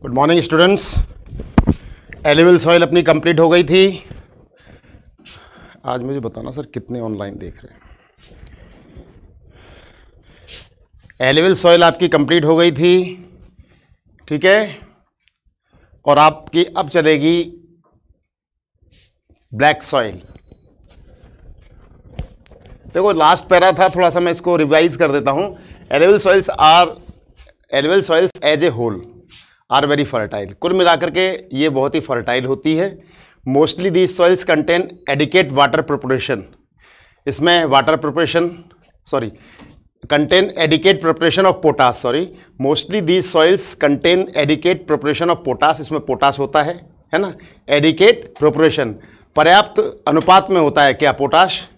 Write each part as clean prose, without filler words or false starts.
Good morning students. Alluvial soil अपनी complete हो गई थी। आज मुझे बताना सर कितने ऑनलाइन देख रहे हैं। एलिवल सॉइल आपकी कंप्लीट हो गई थी, ठीक है। और आपकी अब चलेगी ब्लैक सॉइल। देखो लास्ट पैरा था, थोड़ा सा मैं इसको रिवाइज कर देता हूं। Alluvial soils as a whole are very fertile. कुल मिलाकर के ये बहुत ही फर्टाइल होती है। Mostly these soils contain adequate water preparation. इसमें water preparation contain adequate preparation of potash. Mostly these soils contain adequate preparation of potash. इसमें पोटास होता है ना। एडिकेट प्रिपरेशन पर्याप्त अनुपात में होता है क्या? Potash,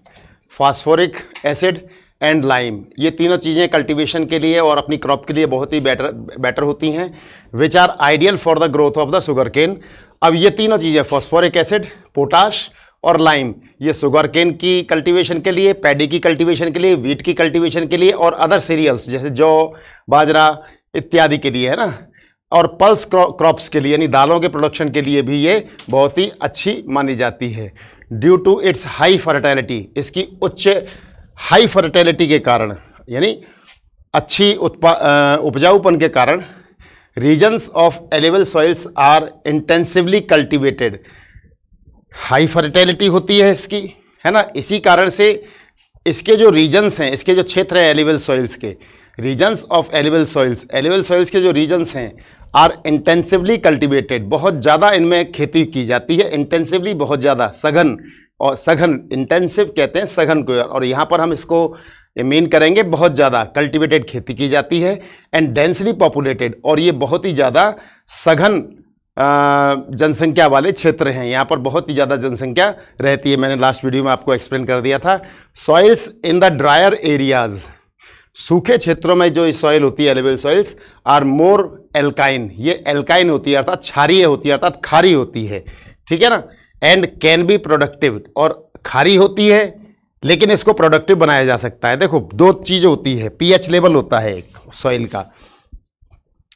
phosphoric acid and lime. ये तीनों चीज़ें कल्टीवेशन के लिए और अपनी क्रॉप के लिए बहुत ही बेटर होती हैं। Which are ideal for the growth of the sugarcane. अब ये तीनों चीज़ें फास्फोरिक एसिड, पोटाश और लाइम, ये शुगर केन की कल्टीवेशन के लिए, पैडी की कल्टीवेशन के लिए, वीट की कल्टीवेशन के लिए और अदर सीरियल्स जैसे जौ, बाजरा इत्यादि के लिए है ना। और पल्स क्रॉप्स के लिए यानी दालों के प्रोडक्शन के लिए भी ये बहुत ही अच्छी मानी जाती है। Due to its high fertility, इसकी उच्च हाई फर्टिलिटी के कारण यानी अच्छी उपजाऊपन के कारण reasons of alluvial soils are intensively cultivated. High fertility होती है इसकी, है ना। इसी कारण से इसके जो रीजन्स हैं, इसके जो क्षेत्र हैं एलिवल सॉइल्स के, रीजन्स ऑफ एलिवल सॉइल्स के जो रीजन्स हैं आर इंटेंसिवली कल्टीवेटेड। बहुत ज़्यादा इनमें खेती की जाती है। इंटेंसिवली बहुत ज़्यादा, सघन, और सघन इंटेंसिव कहते हैं सघन को, और यहाँ पर हम इसको मीन करेंगे बहुत ज़्यादा कल्टीवेटेड खेती की जाती है। एंड डेंसली पॉपुलेटेड, और ये बहुत ही ज़्यादा सघन जनसंख्या वाले क्षेत्र हैं। यहाँ पर बहुत ही ज़्यादा जनसंख्या रहती है। मैंने लास्ट वीडियो में आपको एक्सप्लेन कर दिया था। Soils in the drier areas, सूखे क्षेत्रों में जो सॉइल होती है एलिवल सॉइल्स आर मोर एल्काइन। ये एल्काइन होती है अर्थात क्षारीय होती है, अर्थात खारी होती है, ठीक है ना। एंड कैन बी प्रोडक्टिव, और खारी होती है लेकिन इसको प्रोडक्टिव बनाया जा सकता है। देखो दो चीज़ होती है, पीएच लेवल होता है एक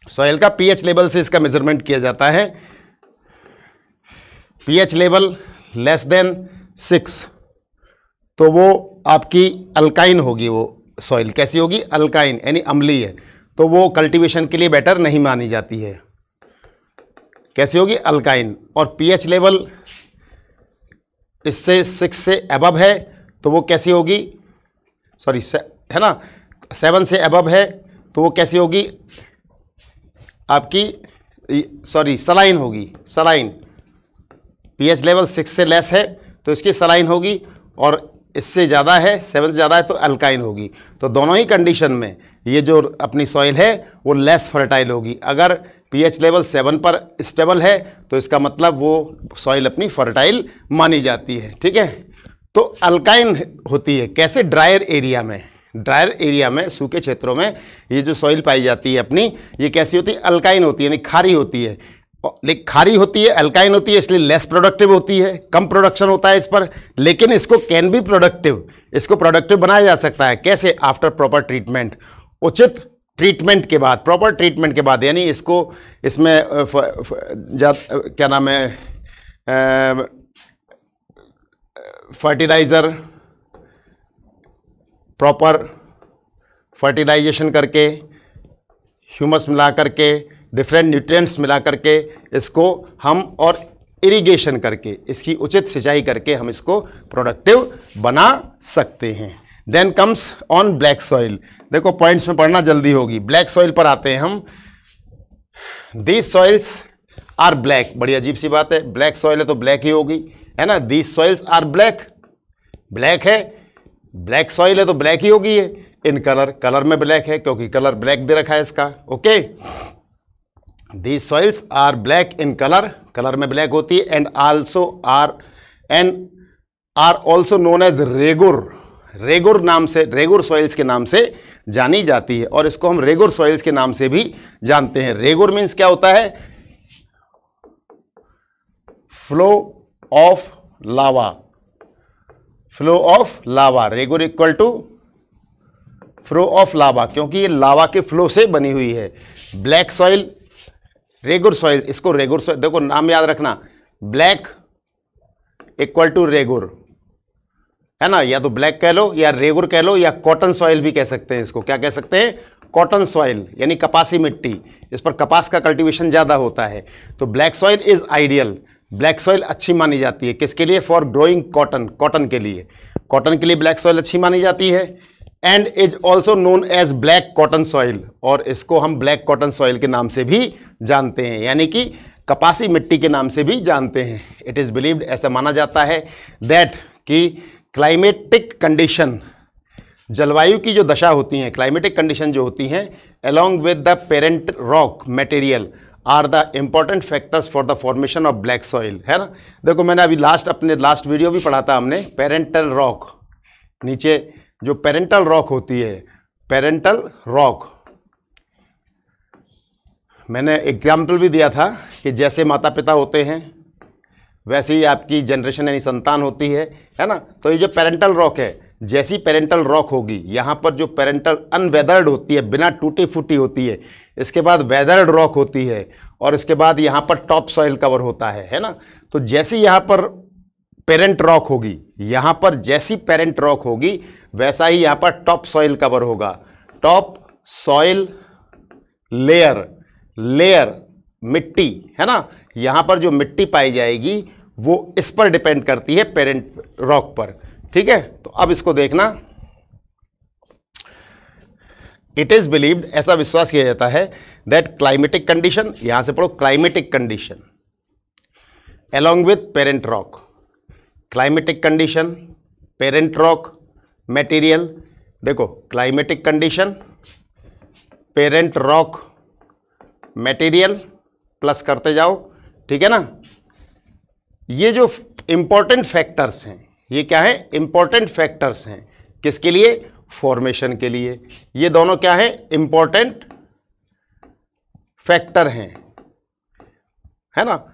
सॉइल का पीएच लेवल से इसका मेजरमेंट किया जाता है। पीएच लेवल लेस देन 6 तो वो आपकी अल्काइन होगी। वो सॉइल कैसी होगी? अल्काइन यानी अम्लीय है, तो वो कल्टीवेशन के लिए बेटर नहीं मानी जाती है। कैसी होगी? अल्काइन। और पीएच लेवल इससे 6 से अबव है तो वो कैसी होगी? है ना, 7 से अबव है तो वो कैसी होगी? आपकी सलाइन होगी। सलाइन। पीएच लेवल 6 से लेस है तो इसकी सलाइन होगी, और इससे ज़्यादा है, 7 से ज़्यादा है तो अल्काइन होगी। तो दोनों ही कंडीशन में ये जो अपनी सॉइल है वो लेस फर्टाइल होगी। अगर पीएच लेवल 7 पर स्टेबल है तो इसका मतलब वो सॉइल अपनी फर्टाइल मानी जाती है, ठीक है। तो अल्काइन होती है कैसे? ड्रायर एरिया में सूखे क्षेत्रों में ये जो सॉइल पाई जाती है अपनी, ये कैसी होती है? अल्काइन होती है यानी खारी होती है। लेकिन खारी होती है, अल्काइन होती है, इसलिए लेस प्रोडक्टिव होती है, कम प्रोडक्शन होता है इस पर। लेकिन इसको कैन बी प्रोडक्टिव, इसको प्रोडक्टिव बनाया जा सकता है। कैसे? आफ्टर प्रॉपर ट्रीटमेंट, उचित ट्रीटमेंट के बाद, प्रॉपर ट्रीटमेंट के बाद। यानी इसको इसमें क्या नाम है, फर्टिलाइज़र, प्रॉपर फर्टिलाइजेशन करके, ह्यूमस मिला करके, डिफरेंट न्यूट्रिएंट्स मिला करके इसको हम, और इरिगेशन करके, इसकी उचित सिंचाई करके हम इसको प्रोडक्टिव बना सकते हैं। Then comes on black soil. देखो पॉइंट्स में पढ़ना जल्दी होगी। ब्लैक सॉइल पर आते हैं हम। These soils are black. बड़ी अजीब सी बात है, ब्लैक सॉइल है तो ब्लैक ही होगी, है ना। दीज सॉइल्स आर ब्लैक है, ब्लैक सॉइल है तो ब्लैक ही होगी ये। इन कलर में ब्लैक है क्योंकि कलर ब्लैक दे रखा है इसका, okay. These soils are black in colour में ब्लैक होती है। And are also known as regur नाम से, रेगुर सॉइल्स के नाम से जानी जाती है, और इसको हम रेगुर सॉइल्स के नाम से भी जानते हैं। रेगुर मीन्स क्या होता है? Flow of lava. Regur equal to flow of lava, क्योंकि ये लावा के फ्लो से बनी हुई है। ब्लैक सॉइल रेगुर सॉइल, इसको रेगुर सॉइल, देखो नाम याद रखना, ब्लैक इक्वल टू रेगुर, है ना, या तो ब्लैक कह लो या रेगुर कह लो या कॉटन सॉइल भी कह सकते हैं इसको। क्या कह सकते हैं? कॉटन सॉइल, यानी कपासी मिट्टी, इस पर कपास का कल्टीवेशन ज़्यादा होता है। तो black soil is ideal, black soil अच्छी मानी जाती है किसके लिए? फॉर ग्रोइंग कॉटन, कॉटन के लिए, कॉटन के लिए ब्लैक सॉइल अच्छी मानी जाती है। And is also known as black cotton soil, और इसको हम ब्लैक कॉटन सॉइल के नाम से भी जानते हैं, यानी कि कपासी मिट्टी के नाम से भी जानते हैं। इट इज़ बिलीव्ड, ऐसा माना जाता है, दैट कि क्लाइमेटिक कंडीशन, जलवायु की जो दशा होती हैं, क्लाइमेटिक कंडीशन जो होती हैं, along with the parent rock material are the important factors for the formation of black soil, है ना। देखो मैंने अभी अपने लास्ट वीडियो भी पढ़ा था हमने, पेरेंटल रॉक, नीचे जो पेरेंटल रॉक होती है, पेरेंटल रॉक, मैंने एग्जाम्पल भी दिया था कि जैसे माता पिता होते हैं वैसे ही आपकी जनरेशन यानी संतान होती है ना। तो ये जो पेरेंटल रॉक है, जैसी पेरेंटल रॉक होगी, यहाँ पर जो पेरेंटल अनवेदर्ड होती है, बिना टूटी फूटी होती है, इसके बाद वेदर्ड रॉक होती है, और इसके बाद यहाँ पर टॉप सॉइल कवर होता है ना। तो जैसी यहाँ पर पेरेंट रॉक होगी, यहाँ पर जैसी पेरेंट रॉक होगी वैसा ही यहाँ पर टॉप सॉइल कवर होगा। टॉप सॉइल लेयर, लेयर मिट्टी, है ना, यहाँ पर जो मिट्टी पाई जाएगी वो इस पर डिपेंड करती है, पेरेंट रॉक पर, ठीक है। तो अब इसको देखना, इट इज बिलीव्ड, ऐसा विश्वास किया जाता है, दैट क्लाइमेटिक कंडीशन, यहां से पढ़ो, climatic condition along with parent rock, climatic condition, parent rock material, देखो climatic condition, parent rock material plus करते जाओ, ठीक है ना। ये जो इंपॉर्टेंट फैक्टर्स हैं, ये क्या है? इंपॉर्टेंट फैक्टर्स हैं किसके लिए? फॉर्मेशन के लिए। ये दोनों क्या है? इंपॉर्टेंट फैक्टर हैं, है ना,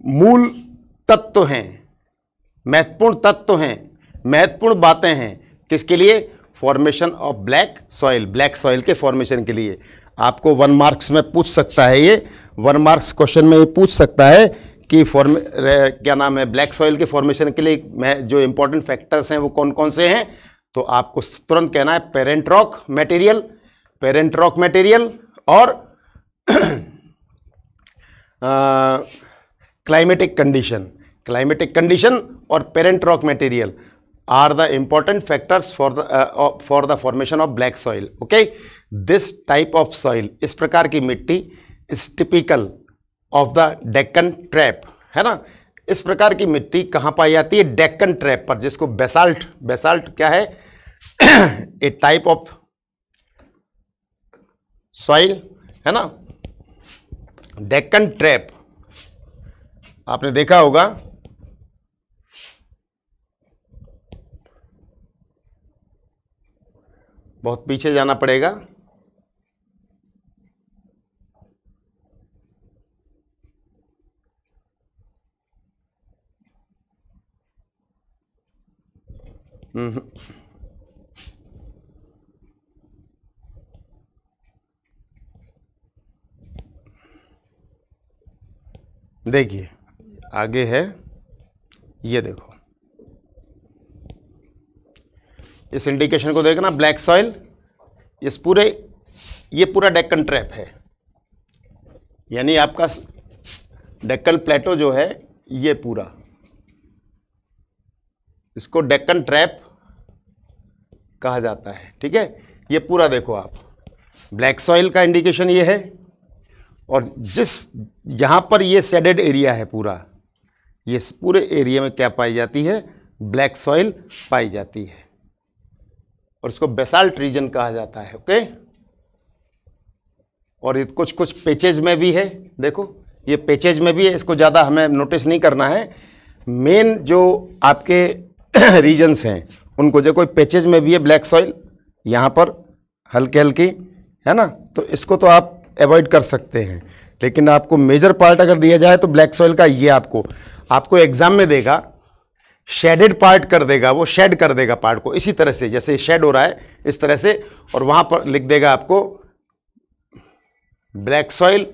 मूल तत्व हैं, महत्वपूर्ण तत्व हैं, महत्वपूर्ण बातें हैं किसके लिए? Formation of black soil, black soil के फॉर्मेशन के लिए। आपको 1 मार्क्स में पूछ सकता है, ये 1 मार्क्स क्वेश्चन में ये पूछ सकता है कि क्या नाम है, ब्लैक सॉइल के फॉर्मेशन के लिए मैं जो इंपॉर्टेंट फैक्टर्स हैं वो कौन कौन से हैं। तो आपको तुरंत कहना है parent rock material, parent rock material और क्लाइमेटिक कंडीशन, क्लाइमेटिक कंडीशन और parent rock material are the important factors for the formation of black soil. Okay, this type of soil, इस प्रकार की मिट्टी, is typical of the Deccan trap, है ना। इस प्रकार की मिट्टी कहाँ पाई जाती है? डेक्कन ट्रैप पर, जिसको बेसाल्ट, बेसाल्ट क्या है? ए टाइप ऑफ सॉइल, है ना, डेक्कन ट्रैप आपने देखा होगा। बहुत पीछे जाना पड़ेगा, देखिए आगे है, ये देखो, इस इंडिकेशन को देखना, ब्लैक सॉइल, ये पूरा डेक्कन ट्रैप है, यानी आपका डेक्कन प्लेटो जो है ये पूरा, इसको डेक्कन ट्रैप कहा जाता है, ठीक है। ये पूरा देखो आप, ब्लैक सॉइल का इंडिकेशन ये है, और जिस यहाँ पर ये शेडेड एरिया है पूरा, ये पूरे एरिया में क्या पाई जाती है? ब्लैक सॉइल पाई जाती है, और इसको बेसाल्ट रीजन कहा जाता है। ओके, और ये कुछ कुछ पेचेज में भी है, देखो ये पेचेज में भी है, इसको ज़्यादा हमें नोटिस नहीं करना है। मेन जो आपके रीजन्स हैं उनको, जो कोई पेचेज में भी है ब्लैक सॉइल, यहाँ पर हल्के हल्की, है ना, तो इसको तो आप अवॉइड कर सकते हैं। लेकिन आपको मेजर पार्ट अगर दिया जाए तो ब्लैक सॉइल का, ये आपको एग्जाम में देगा, शेडेड पार्ट कर देगा, वो शेड कर देगा पार्ट को, इसी तरह से जैसे शेड हो रहा है इस तरह से, और वहाँ पर लिख देगा आपको ब्लैक सॉइल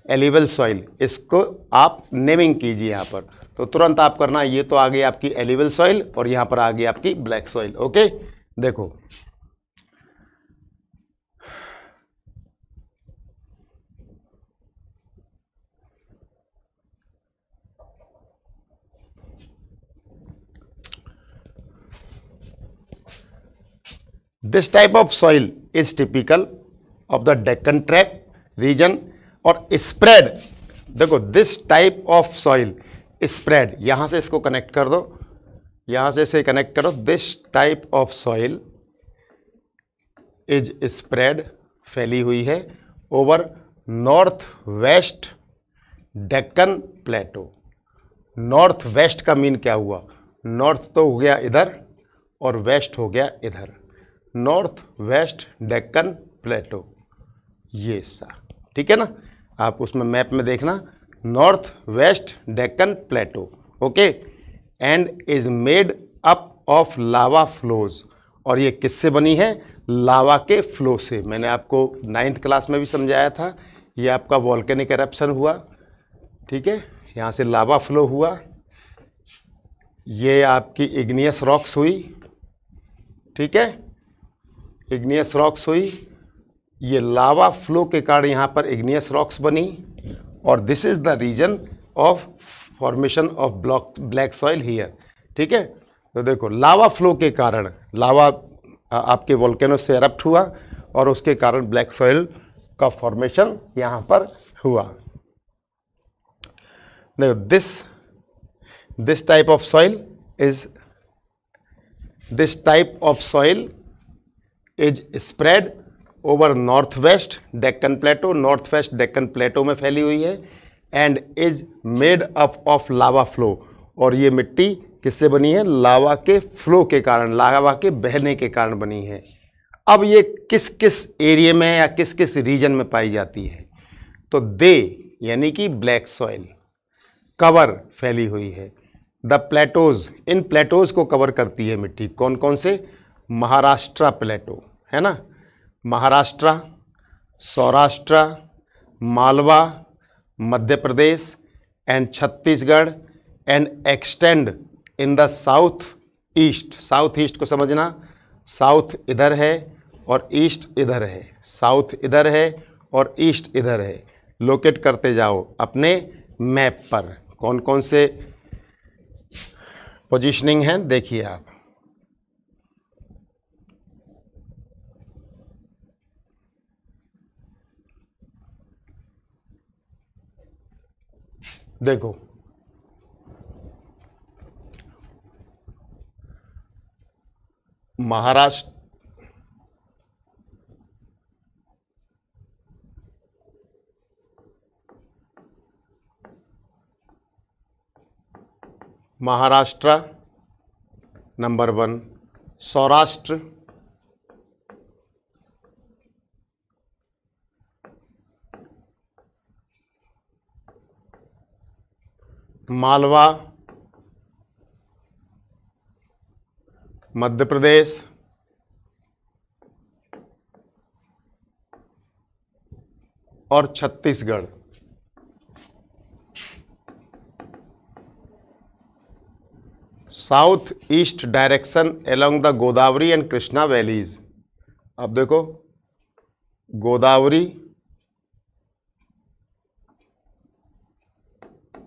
एलिवल सॉइल, इसको आप नेमिंग कीजिए यहाँ पर। तो तुरंत आप करना, ये तो आ गई आपकी एलिवल सॉइल और यहाँ पर आ गई आपकी ब्लैक सॉइल। ओके, देखो this type of soil is typical of the Deccan trap region और स्प्रेड। देखो this type of soil spread, यहां से इसको कनेक्ट कर दो, यहां से इसे कनेक्ट करो। This type of soil is spread, फैली हुई है over north west Deccan plateau. North waste का मीन क्या हुआ, नॉर्थ तो हो गया इधर और वेस्ट हो गया इधर, नॉर्थ वेस्ट डेक्कन प्लेटो, ये सा, ठीक है ना। आप उसमें मैप में देखना, north west Deccan plateau. Okay, and is made up of lava flows, और ये किससे बनी है, लावा के फ्लो से। मैंने आपको 9th क्लास में भी समझाया था, ये आपका वॉल्केनिक एरप्शन हुआ, ठीक है, यहाँ से लावा फ्लो हुआ, ये आपकी इग्नियस रॉक्स हुई, ठीक है, इग्नियस रॉक्स हुई, ये लावा फ्लो के कारण यहाँ पर इग्नियस रॉक्स बनी, और this is the reason of formation of black soil here, ठीक है। तो देखो लावा फ्लो के कारण लावा आपके वोल्केनो से एरप्ट हुआ और उसके कारण ब्लैक सॉइल का फॉर्मेशन यहाँ पर हुआ। देखो this type of soil is spread over north west Deccan plateau, north west Deccan plateau में फैली हुई है, and is made up of lava flow, और ये मिट्टी किससे बनी है, लावा के फ्लो के कारण, लावा के बहने के कारण बनी है। अब ये किस किस एरिया में या किस किस रीजन में पाई जाती है, तो दे यानी कि ब्लैक सॉइल कवर फैली हुई है, द प्लेटोज, इन प्लेटोज को कवर करती है मिट्टी, कौन कौन से, महाराष्ट्र प्लेटो है ना, Maharashtra, Saurashtra, Malwa, Madhya Pradesh and Chhattisgarh, and extend in the south east. South east को समझना, साउथ इधर है और ईस्ट इधर है, साउथ इधर है और ईस्ट इधर है। लोकेट करते जाओ अपने मैप पर कौन कौन से पोजीशनिंग है, देखिए आप। देखो महाराष्ट्र, महाराष्ट्र नंबर 1, सौराष्ट्र, मालवा, मध्य प्रदेश, और Chhattisgarh. South east direction along the Godavari and Krishna valleys. अब देखो गोदावरी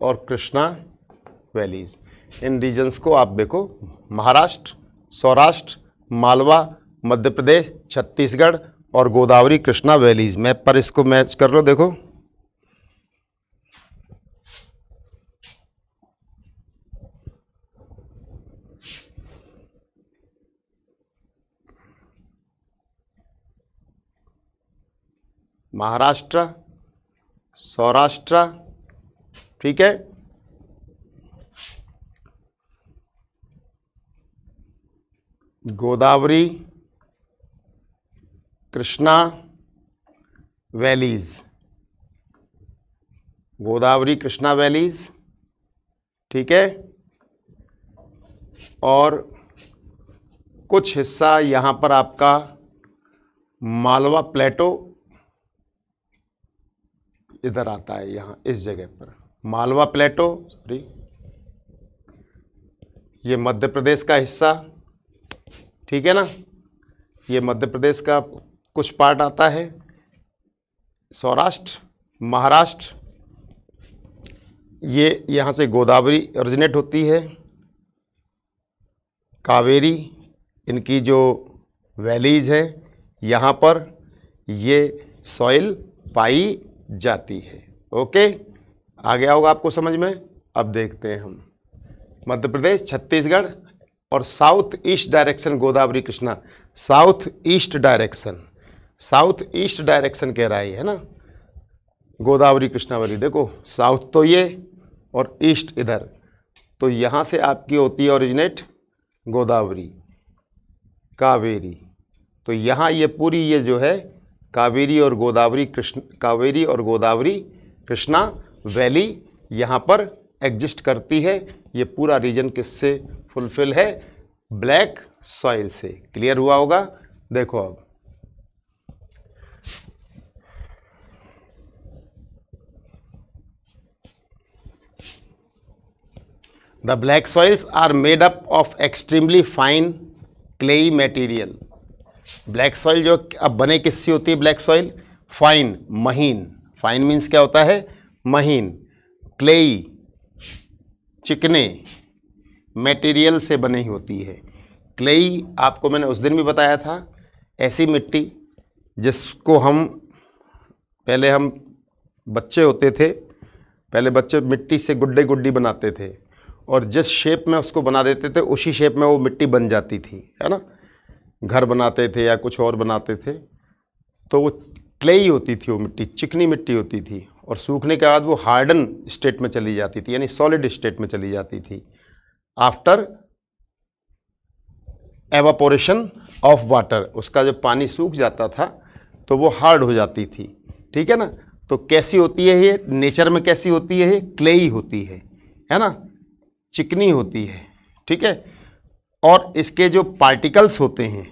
और कृष्णा वैलीज, इन रीजन्स को आप देखो, महाराष्ट्र, सौराष्ट्र, मालवा, मध्य प्रदेश, छत्तीसगढ़ और गोदावरी कृष्णा वैलीज। मैप पर इसको मैच कर लो, देखो महाराष्ट्र, सौराष्ट्र, ठीक है, गोदावरी कृष्णा वैलीज, गोदावरी कृष्णा वैलीज, ठीक है, और कुछ हिस्सा यहाँ पर आपका मालवा प्लेटो, इधर आता है, यहाँ इस जगह पर मालवा प्लेटो, सॉरी ये मध्य प्रदेश का हिस्सा, ठीक है ना, ये मध्य प्रदेश का कुछ पार्ट आता है, सौराष्ट्र, महाराष्ट्र, ये यहाँ से गोदावरी ओरिजिनेट होती है, कावेरी, इनकी जो वैलीज है यहाँ पर ये सॉइल पाई जाती है। ओके, आ गया होगा आपको समझ में। अब देखते हैं हम मध्य प्रदेश, छत्तीसगढ़ और south east direction Godavari Krishna, south east direction, south east direction कह रहा है ना गोदावरी कृष्णावली। देखो साउथ तो ये और ईस्ट इधर, तो यहाँ से आपकी होती है ओरिजिनेट गोदावरी, कावेरी। तो यहाँ ये पूरी ये जो है कावेरी और गोदावरी कृष्णा वैली यहाँ पर एग्जिस्ट करती है। ये पूरा रीजन किससे फुलफिल है? ब्लैक सॉइल से। क्लियर हुआ होगा। देखो अब The black soils are made up of extremely fine clayey material. Black soil जो अब बने किससे होती है? ब्लैक सॉइल फाइन, महीन। फाइन मीन्स क्या होता है? महीन। क्लेई, चिकने मटेरियल से बनी होती है। क्लेई आपको मैंने उस दिन भी बताया था, ऐसी मिट्टी जिसको पहले हम बच्चे होते थे, पहले बच्चे मिट्टी से गुड्डे गुड्डी बनाते थे और जिस शेप में उसको बना देते थे उसी शेप में वो मिट्टी बन जाती थी, है ना। घर बनाते थे या कुछ और बनाते थे तो वो क्लेई होती थी, वो मिट्टी चिकनी मिट्टी होती थी और सूखने के बाद वो हार्डन स्टेट में चली जाती थी, यानी सॉलिड स्टेट में चली जाती थी आफ्टर एवापोरेशन ऑफ वाटर। उसका जब पानी सूख जाता था तो वो हार्ड हो जाती थी, ठीक है ना। तो कैसी होती है ये? नेचर में कैसी होती है? ये क्लेई होती है ना, चिकनी होती है, ठीक है। और इसके जो पार्टिकल्स होते हैं,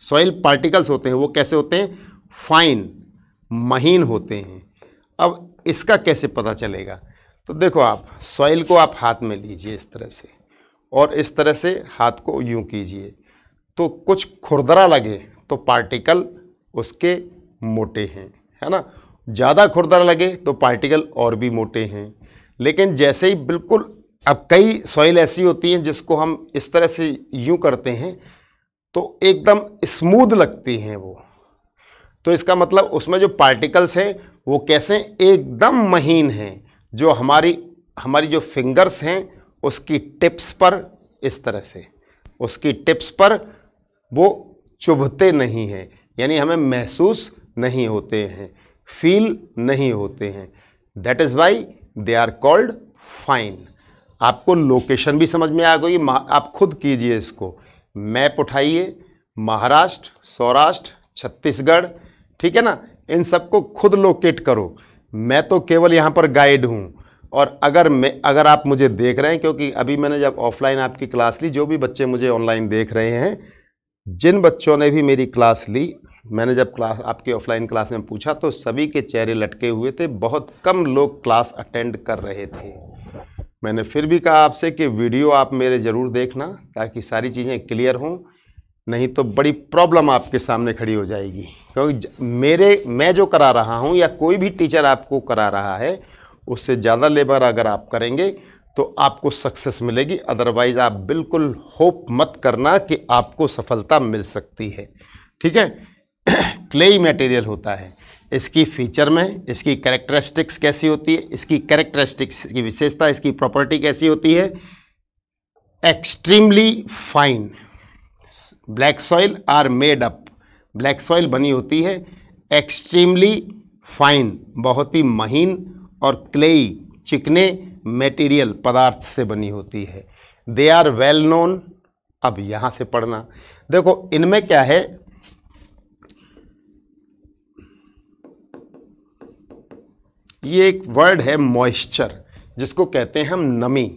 सॉइल पार्टिकल्स होते हैं, वो कैसे होते हैं? फाइन, महीन होते हैं। अब इसका कैसे पता चलेगा? तो देखो आप सॉइल को आप हाथ में लीजिए इस तरह से और इस तरह से हाथ को यूं कीजिए, तो कुछ खुरदरा लगे तो पार्टिकल उसके मोटे हैं, है ना। ज़्यादा खुरदरा लगे तो पार्टिकल और भी मोटे हैं। लेकिन जैसे ही बिल्कुल, अब कई सॉइल ऐसी होती हैं जिसको हम इस तरह से यूं करते हैं तो एकदम स्मूथ लगती हैं वो, तो इसका मतलब उसमें जो पार्टिकल्स हैं वो कैसे? एकदम महीन हैं। जो हमारी जो फिंगर्स हैं उसकी टिप्स पर, इस तरह से उसकी टिप्स पर वो चुभते नहीं हैं, यानी हमें महसूस नहीं होते हैं, फील नहीं होते हैं। That is why they are called fine. आपको लोकेशन भी समझ में आ गई। आप खुद कीजिए इसको, मैप उठाइए, महाराष्ट्र, सौराष्ट्र, छत्तीसगढ़, ठीक है ना, इन सबको खुद लोकेट करो। मैं तो केवल यहाँ पर गाइड हूँ। और अगर आप मुझे देख रहे हैं, क्योंकि अभी मैंने जब ऑफलाइन आपकी क्लास ली, जो भी बच्चे मुझे ऑनलाइन देख रहे हैं, जिन बच्चों ने भी मेरी क्लास ली, मैंने जब क्लास आपकी ऑफलाइन क्लास में पूछा तो सभी के चेहरे लटके हुए थे, बहुत कम लोग क्लास अटेंड कर रहे थे। मैंने फिर भी कहा आपसे कि वीडियो आप मेरे ज़रूर देखना ताकि सारी चीज़ें क्लियर हों, नहीं तो बड़ी प्रॉब्लम आपके सामने खड़ी हो जाएगी। क्योंकि मैं जो करा रहा हूं या कोई भी टीचर आपको करा रहा है, उससे ज़्यादा लेबर अगर आप करेंगे तो आपको सक्सेस मिलेगी। अदरवाइज़ आप बिल्कुल होप मत करना कि आपको सफलता मिल सकती है, ठीक है। क्लेई मटेरियल होता है। इसकी फीचर में, इसकी कैरेक्टरिस्टिक्स कैसी होती है? इसकी कैरेक्टरिस्टिक्स की विशेषता, इसकी प्रॉपर्टी कैसी होती है? Extremely fine. Black soil are made up, black soil बनी होती है एक्सट्रीमली फाइन, बहुत ही महीन और क्लेई, चिकने मटेरियल पदार्थ से बनी होती है। They are well known. अब यहाँ से पढ़ना, देखो इनमें क्या है, ये एक वर्ड है मॉइस्चर, जिसको कहते हैं हम नमी।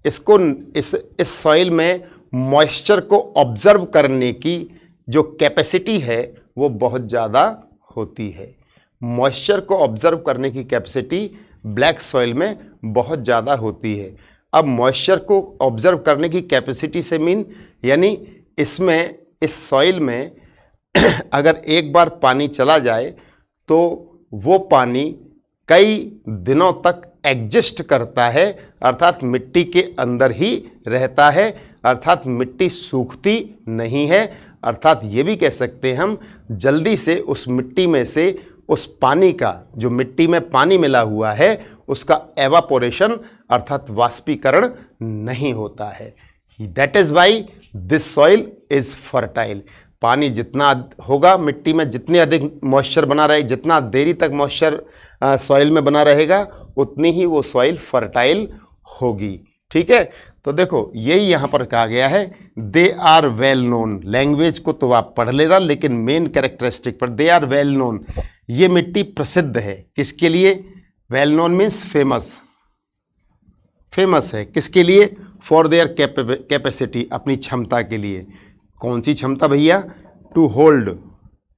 इसको इस सॉइल में मॉइस्चर को ऑब्जर्व करने की जो कैपेसिटी है वो बहुत ज़्यादा होती है। मॉइस्चर को ऑब्जर्व करने की कैपेसिटी ब्लैक सॉइल में बहुत ज़्यादा होती है। अब मॉइस्चर को ऑब्जर्व करने की कैपेसिटी से मीन यानी इसमें इस सॉइल में अगर एक बार पानी चला जाए तो वो पानी कई दिनों तक एग्जिस्ट करता है, अर्थात मिट्टी के अंदर ही रहता है, अर्थात मिट्टी सूखती नहीं है। अर्थात ये भी कह सकते हैं हम जल्दी से उस मिट्टी में से उस पानी का जो मिट्टी में पानी मिला हुआ है उसका एवापोरेशन अर्थात वाष्पीकरण नहीं होता है। That is why this soil is fertile. पानी जितना होगा मिट्टी में, जितने अधिक मॉइस्चर बना रहे, जितना देरी तक मॉइस्चर सॉइल में बना रहेगा उतनी ही वो सॉइल फर्टाइल होगी। ठीक है, तो देखो यही यहाँ पर कहा गया है, they are well known. Language को तो आप पढ़ लेना, लेकिन मेन कैरेक्टरिस्टिक पर दे आर वेल नोन। ये मिट्टी प्रसिद्ध है किसके लिए? Well known means famous, famous है किसके लिए? फॉर देयर कैपेसिटी, अपनी क्षमता के लिए। कौन सी क्षमता भैया? टू होल्ड,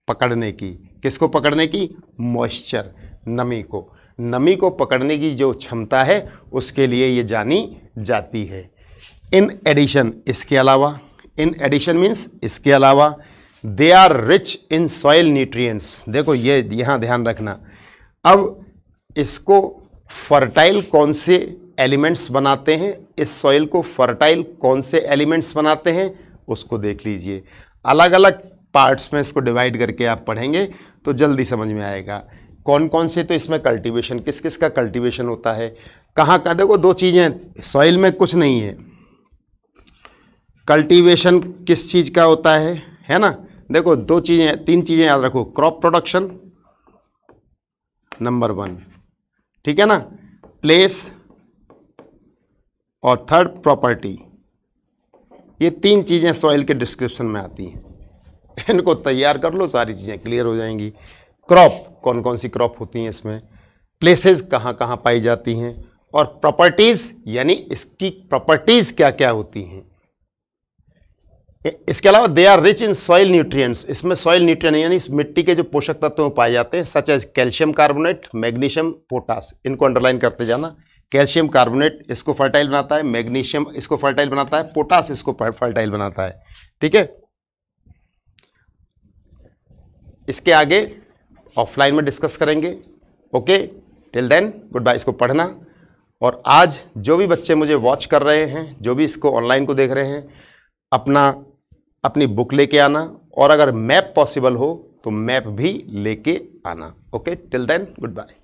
पकड़ने की। किसको पकड़ने की? मॉइस्चर, नमी को। नमी को पकड़ने की जो क्षमता है उसके लिए ये जानी जाती है। इन एडिशन, इसके अलावा, इन एडिशन मीन्स इसके अलावा, they are rich in soil nutrients. देखो ये यहाँ ध्यान रखना। अब इसको फर्टाइल कौन से एलिमेंट्स बनाते हैं, इस सॉइल को फर्टाइल कौन से एलिमेंट्स बनाते हैं उसको देख लीजिए। अलग अलग पार्ट्स में इसको डिवाइड करके आप पढ़ेंगे तो जल्दी समझ में आएगा कौन कौन से। तो इसमें कल्टीवेशन, किस किस का कल्टीवेशन होता है, कहाँ का। देखो दो चीज़ें, सॉइल में कुछ नहीं है। कल्टीवेशन किस चीज़ का होता है ना। देखो दो चीज़ें, तीन चीज़ें याद रखो। क्रॉप प्रोडक्शन नंबर 1, ठीक है ना, प्लेस और थर्ड प्रॉपर्टी। ये तीन चीज़ें सॉइल के डिस्क्रिप्शन में आती हैं। इनको तैयार कर लो, सारी चीज़ें क्लियर हो जाएंगी। क्रॉप, कौन कौन सी क्रॉप होती हैं इसमें, प्लेसेस कहाँ कहाँ पाई जाती हैं, और प्रॉपर्टीज़ यानी इसकी प्रॉपर्टीज़ क्या क्या होती हैं। इसके अलावा they are rich in soil nutrients. इसमें सॉइल न्यूट्रिएंट यानी इस मिट्टी के जो पोषक तत्व पाए जाते हैं, such as calcium carbonate, magnesium, potash. इनको अंडरलाइन करते जाना। कैल्शियम कार्बोनेट इसको फर्टाइल बनाता है, मैग्नीशियम इसको फर्टाइल बनाता है, पोटास इसको फर्टाइल बनाता है। ठीक है, इसके आगे ऑफलाइन में डिस्कस करेंगे। Okay, till then goodbye. इसको पढ़ना। और आज जो भी बच्चे मुझे वॉच कर रहे हैं, जो भी इसको ऑनलाइन को देख रहे हैं, अपनी बुक लेके आना, और अगर मैप पॉसिबल हो तो मैप भी लेके आना। Okay, till then good bye.